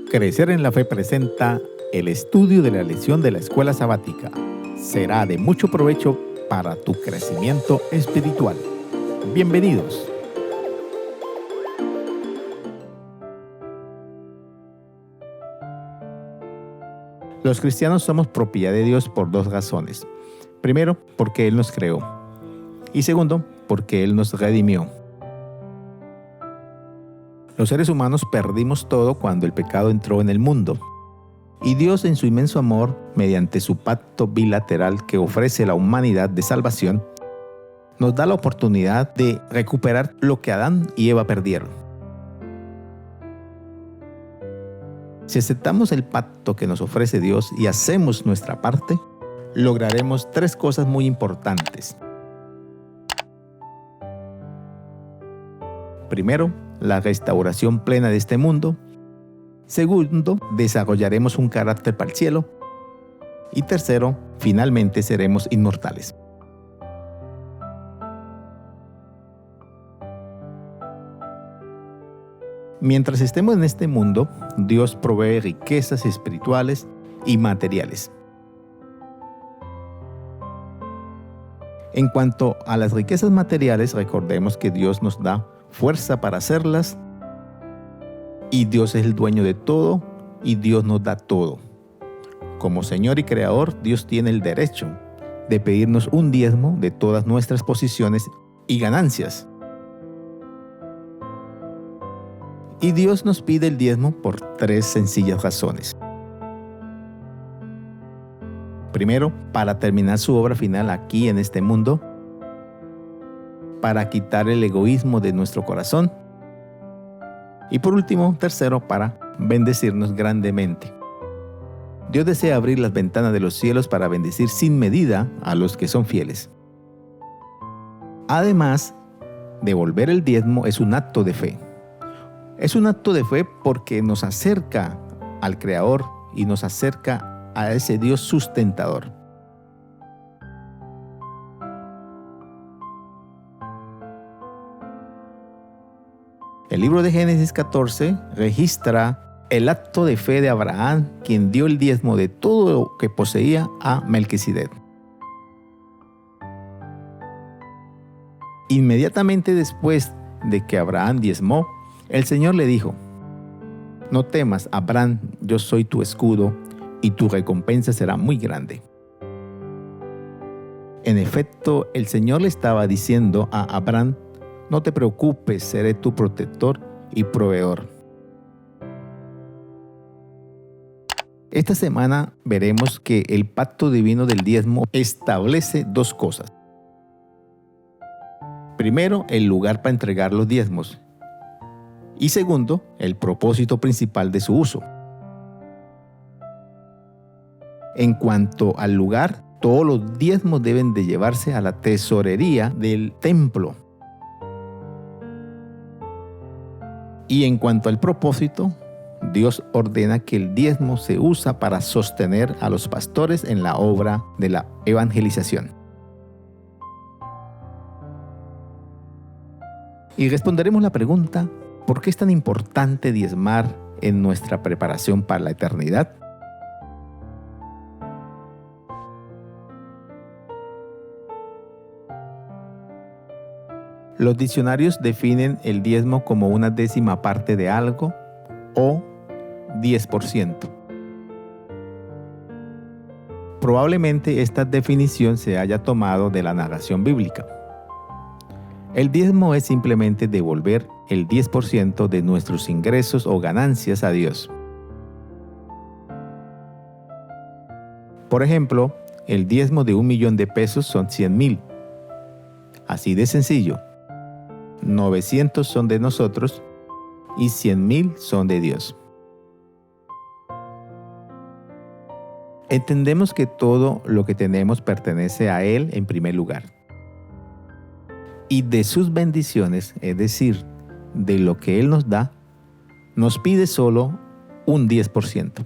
Crecer en la Fe presenta el estudio de la lección de la escuela sabática. Será de mucho provecho para tu crecimiento espiritual. Bienvenidos. Los cristianos somos propiedad de Dios por dos razones. Primero, porque Él nos creó. Y segundo, porque Él nos redimió. Los seres humanos perdimos todo cuando el pecado entró en el mundo. Y Dios, en su inmenso amor, mediante su pacto bilateral que ofrece a la humanidad de salvación, nos da la oportunidad de recuperar lo que Adán y Eva perdieron. Si aceptamos el pacto que nos ofrece Dios y hacemos nuestra parte, lograremos tres cosas muy importantes. Primero, la restauración plena de este mundo. Segundo, desarrollaremos un carácter para el cielo. Y tercero, finalmente seremos inmortales. Mientras estemos en este mundo, Dios provee riquezas espirituales y materiales. En cuanto a las riquezas materiales, recordemos que Dios nos da fuerza para hacerlas, y Dios es el dueño de todo, y Dios nos da todo. Como Señor y Creador, Dios tiene el derecho de pedirnos un diezmo de todas nuestras posiciones y ganancias. Y Dios nos pide el diezmo por tres sencillas razones. Primero, para terminar su obra final aquí en este mundo, para quitar el egoísmo de nuestro corazón. Y por último, tercero, para bendecirnos grandemente. Dios desea abrir las ventanas de los cielos para bendecir sin medida a los que son fieles. Además, devolver el diezmo es un acto de fe. Es un acto de fe porque nos acerca al Creador y nos acerca a ese Dios sustentador. El libro de Génesis 14 registra el acto de fe de Abraham, quien dio el diezmo de todo lo que poseía a Melquisedec. Inmediatamente después de que Abraham diezmó, el Señor le dijo: «No temas, Abraham, yo soy tu escudo, y tu recompensa será muy grande». En efecto, el Señor le estaba diciendo a Abraham: «No te preocupes, seré tu protector y proveedor». Esta semana veremos que el pacto divino del diezmo establece dos cosas. Primero, el lugar para entregar los diezmos. Y segundo, el propósito principal de su uso. En cuanto al lugar, todos los diezmos deben de llevarse a la tesorería del templo. Y en cuanto al propósito, Dios ordena que el diezmo se usa para sostener a los pastores en la obra de la evangelización. Y responderemos la pregunta: ¿por qué es tan importante diezmar en nuestra preparación para la eternidad? Los diccionarios definen el diezmo como una décima parte de algo o 10%. Probablemente esta definición se haya tomado de la narración bíblica. El diezmo es simplemente devolver el 10% de nuestros ingresos o ganancias a Dios. Por ejemplo, el diezmo de 1.000.000 de pesos son 100,000. Así de sencillo. 900 son de nosotros y 100,000 son de Dios. Entendemos que todo lo que tenemos pertenece a Él en primer lugar. Y de sus bendiciones, es decir, de lo que Él nos da, nos pide solo un 10%.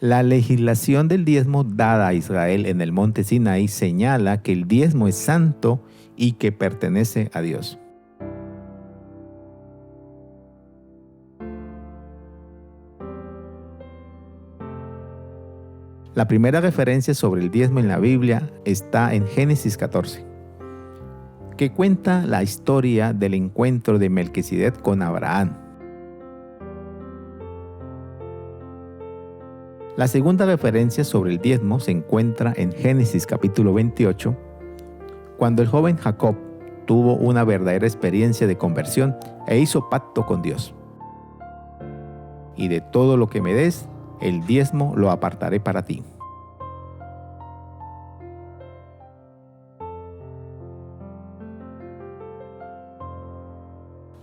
La legislación del diezmo dada a Israel en el monte Sinaí señala que el diezmo es santo y que pertenece a Dios. La primera referencia sobre el diezmo en la Biblia está en Génesis 14, que cuenta la historia del encuentro de Melquisedec con Abraham. La segunda referencia sobre el diezmo se encuentra en Génesis capítulo 28, cuando el joven Jacob tuvo una verdadera experiencia de conversión e hizo pacto con Dios. Y de todo lo que me des, el diezmo lo apartaré para ti.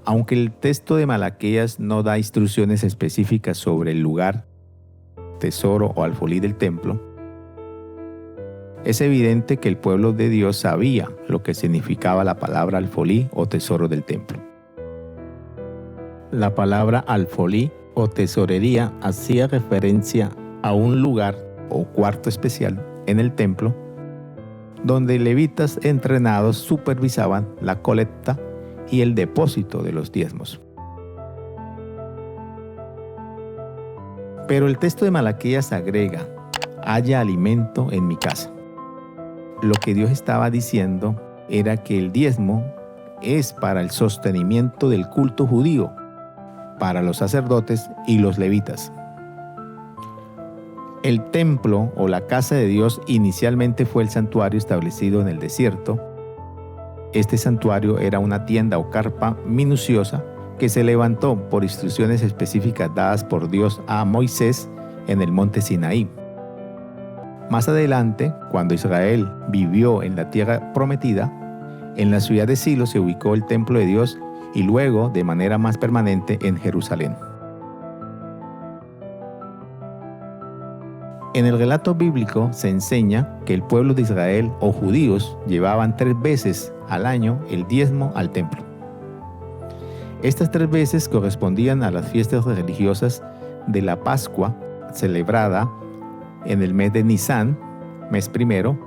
Aunque el texto de Malaquías no da instrucciones específicas sobre el lugar, tesoro o alfolí del templo, es evidente que el pueblo de Dios sabía lo que significaba la palabra alfolí o tesoro del templo. La palabra alfolí o tesorería hacía referencia a un lugar o cuarto especial en el templo donde levitas entrenados supervisaban la colecta y el depósito de los diezmos. Pero el texto de Malaquías agrega: haya alimento en mi casa. Lo que Dios estaba diciendo era que el diezmo es para el sostenimiento del culto judío, para los sacerdotes y los levitas. El templo o la casa de Dios inicialmente fue el santuario establecido en el desierto. Este santuario era una tienda o carpa minuciosa que se levantó por instrucciones específicas dadas por Dios a Moisés en el monte Sinaí. Más adelante, cuando Israel vivió en la tierra prometida, en la ciudad de Silo se ubicó el templo de Dios y luego, de manera más permanente, en Jerusalén. En el relato bíblico se enseña que el pueblo de Israel o judíos llevaban 3 veces al año el diezmo al templo. Estas 3 veces correspondían a las fiestas religiosas de la Pascua, celebrada en el mes de Nisán, mes primero,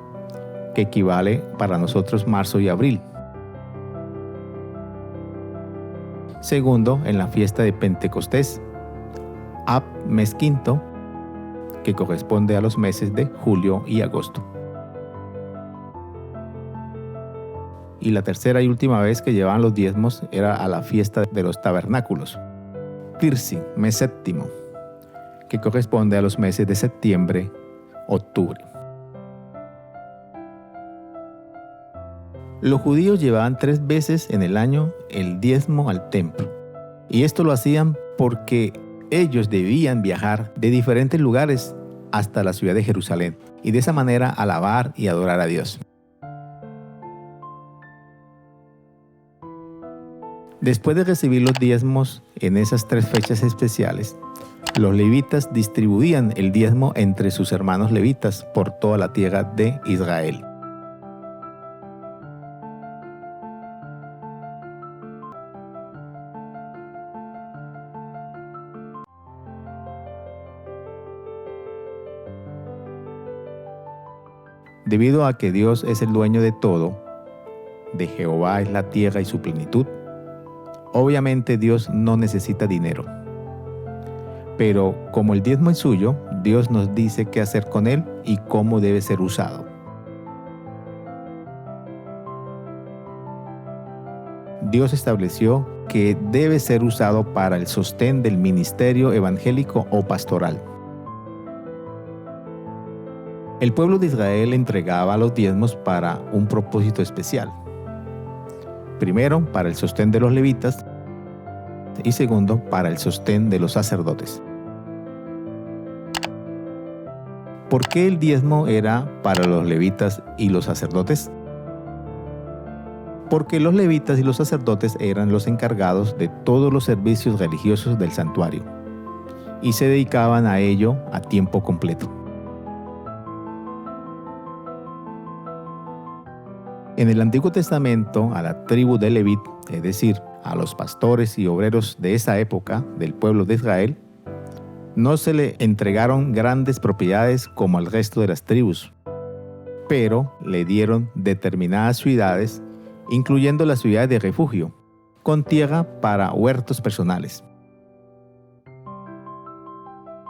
que equivale para nosotros marzo y abril. Segundo, en la fiesta de Pentecostés, Ab, mes quinto, que corresponde a los meses de julio y agosto. Y la tercera y última vez que llevaban los diezmos era a la fiesta de los tabernáculos, Tirsi, mes séptimo, que corresponde a los meses de septiembre, octubre. Los judíos llevaban 3 veces en el año el diezmo al templo, y esto lo hacían porque ellos debían viajar de diferentes lugares hasta la ciudad de Jerusalén, y de esa manera alabar y adorar a Dios. Después de recibir los diezmos en esas 3 fechas especiales, los levitas distribuían el diezmo entre sus hermanos levitas por toda la tierra de Israel. Debido a que Dios es el dueño de todo, de Jehová es la tierra y su plenitud, obviamente Dios no necesita dinero. Pero como el diezmo es suyo, Dios nos dice qué hacer con él y cómo debe ser usado. Dios estableció que debe ser usado para el sostén del ministerio evangélico o pastoral. El pueblo de Israel entregaba los diezmos para un propósito especial. Primero, para el sostén de los levitas, y segundo, para el sostén de los sacerdotes. ¿Por qué el diezmo era para los levitas y los sacerdotes? Porque los levitas y los sacerdotes eran los encargados de todos los servicios religiosos del santuario, y se dedicaban a ello a tiempo completo. En el Antiguo Testamento, a la tribu de Levit, es decir, a los pastores y obreros de esa época del pueblo de Israel, No se le entregaron grandes propiedades como al resto de las tribus, pero le dieron determinadas ciudades, incluyendo las ciudades de refugio, con tierra para huertos personales.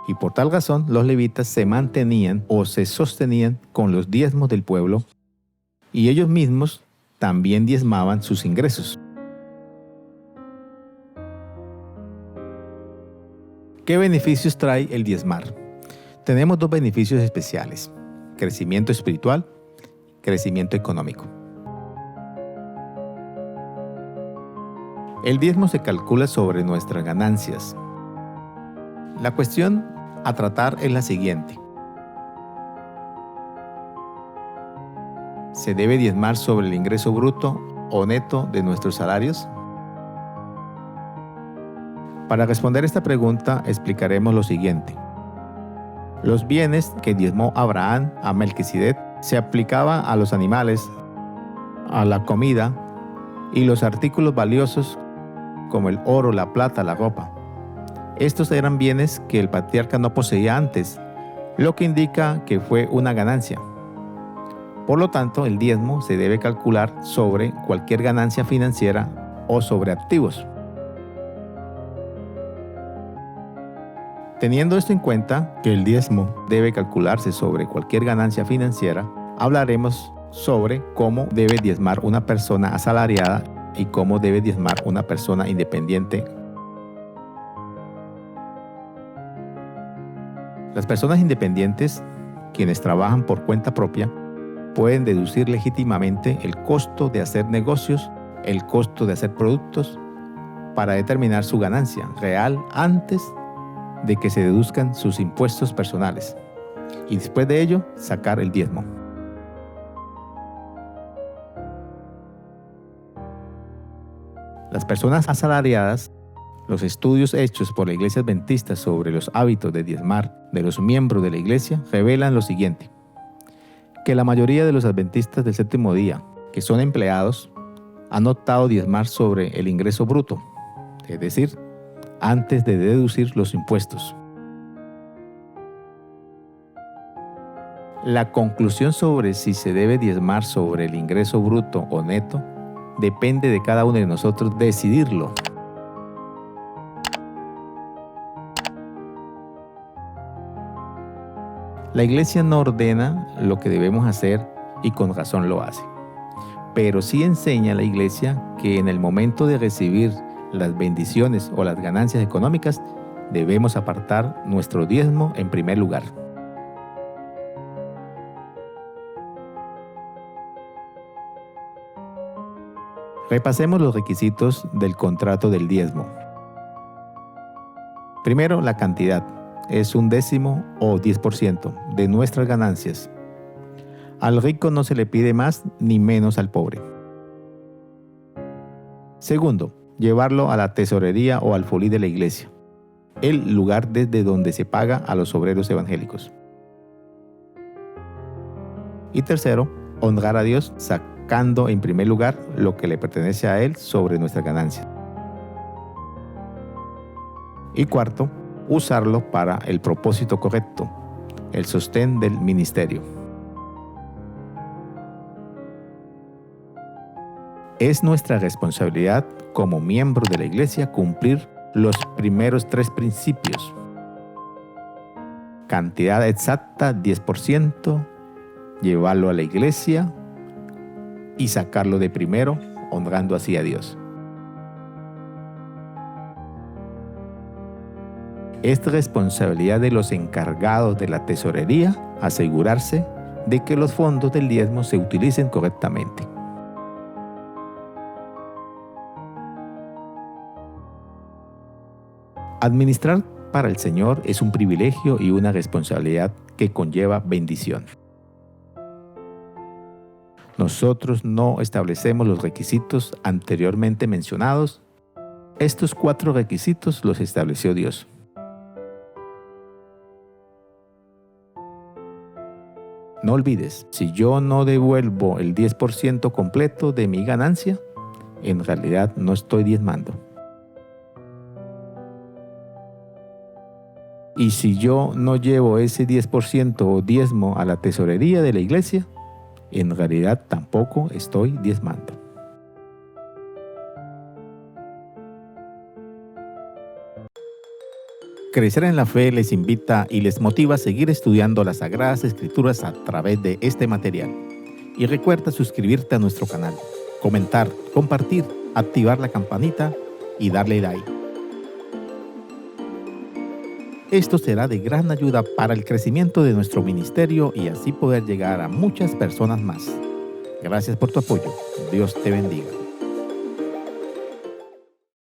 Y por tal razón los levitas se mantenían o se sostenían con los diezmos del pueblo, y ellos mismos también diezmaban sus ingresos. ¿Qué beneficios trae el diezmar? Tenemos dos beneficios especiales: crecimiento espiritual, crecimiento económico. El diezmo se calcula sobre nuestras ganancias. La cuestión a tratar es la siguiente: ¿se debe diezmar sobre el ingreso bruto o neto de nuestros salarios? Para responder esta pregunta explicaremos lo siguiente. Los bienes que diezmó Abraham a Melquisedec se aplicaban a los animales, a la comida y los artículos valiosos como el oro, la plata, la ropa. Estos eran bienes que el patriarca no poseía antes, lo que indica que fue una ganancia. Por lo tanto, el diezmo se debe calcular sobre cualquier ganancia financiera o sobre activos. Teniendo esto en cuenta, que el diezmo debe calcularse sobre cualquier ganancia financiera, hablaremos sobre cómo debe diezmar una persona asalariada y cómo debe diezmar una persona independiente. Las personas independientes, quienes trabajan por cuenta propia, pueden deducir legítimamente el costo de hacer negocios, el costo de hacer productos, para determinar su ganancia real antes de que se deduzcan sus impuestos personales, y después de ello sacar el diezmo. Las personas asalariadas, los estudios hechos por la Iglesia Adventista sobre los hábitos de diezmar de los miembros de la Iglesia revelan lo siguiente: que la mayoría de los adventistas del séptimo día, que son empleados, han optado diezmar sobre el ingreso bruto, es decir, antes de deducir los impuestos. La conclusión sobre si se debe diezmar sobre el ingreso bruto o neto depende de cada uno de nosotros decidirlo. La Iglesia no ordena lo que debemos hacer y con razón lo hace, pero sí enseña a la Iglesia que en el momento de recibir las bendiciones o las ganancias económicas, debemos apartar nuestro diezmo en primer lugar. Repasemos los requisitos del contrato del diezmo. Primero, la cantidad. Es 1/10 o 10% de nuestras ganancias. Al rico no se le pide más ni menos al pobre. Segundo, llevarlo a la tesorería o alfolí de la iglesia, el lugar desde donde se paga a los obreros evangélicos. Y tercero, honrar a Dios sacando en primer lugar lo que le pertenece a Él sobre nuestras ganancias. Y cuarto, usarlo para el propósito correcto, el sostén del ministerio. Es nuestra responsabilidad como miembros de la iglesia cumplir los primeros 3 principios. Cantidad exacta 10%, llevarlo a la iglesia y sacarlo de primero, honrando así a Dios. Es responsabilidad de los encargados de la tesorería asegurarse de que los fondos del diezmo se utilicen correctamente. Administrar para el Señor es un privilegio y una responsabilidad que conlleva bendición. Nosotros no establecemos los requisitos anteriormente mencionados. Estos 4 requisitos los estableció Dios. No olvides, si yo no devuelvo el 10% completo de mi ganancia, en realidad no estoy diezmando. Y si yo no llevo ese 10% o diezmo a la tesorería de la iglesia, en realidad tampoco estoy diezmando. Crecer en la Fe les invita y les motiva a seguir estudiando las Sagradas Escrituras a través de este material. Y recuerda suscribirte a nuestro canal, comentar, compartir, activar la campanita y darle like. Esto será de gran ayuda para el crecimiento de nuestro ministerio y así poder llegar a muchas personas más. Gracias por tu apoyo. Dios te bendiga.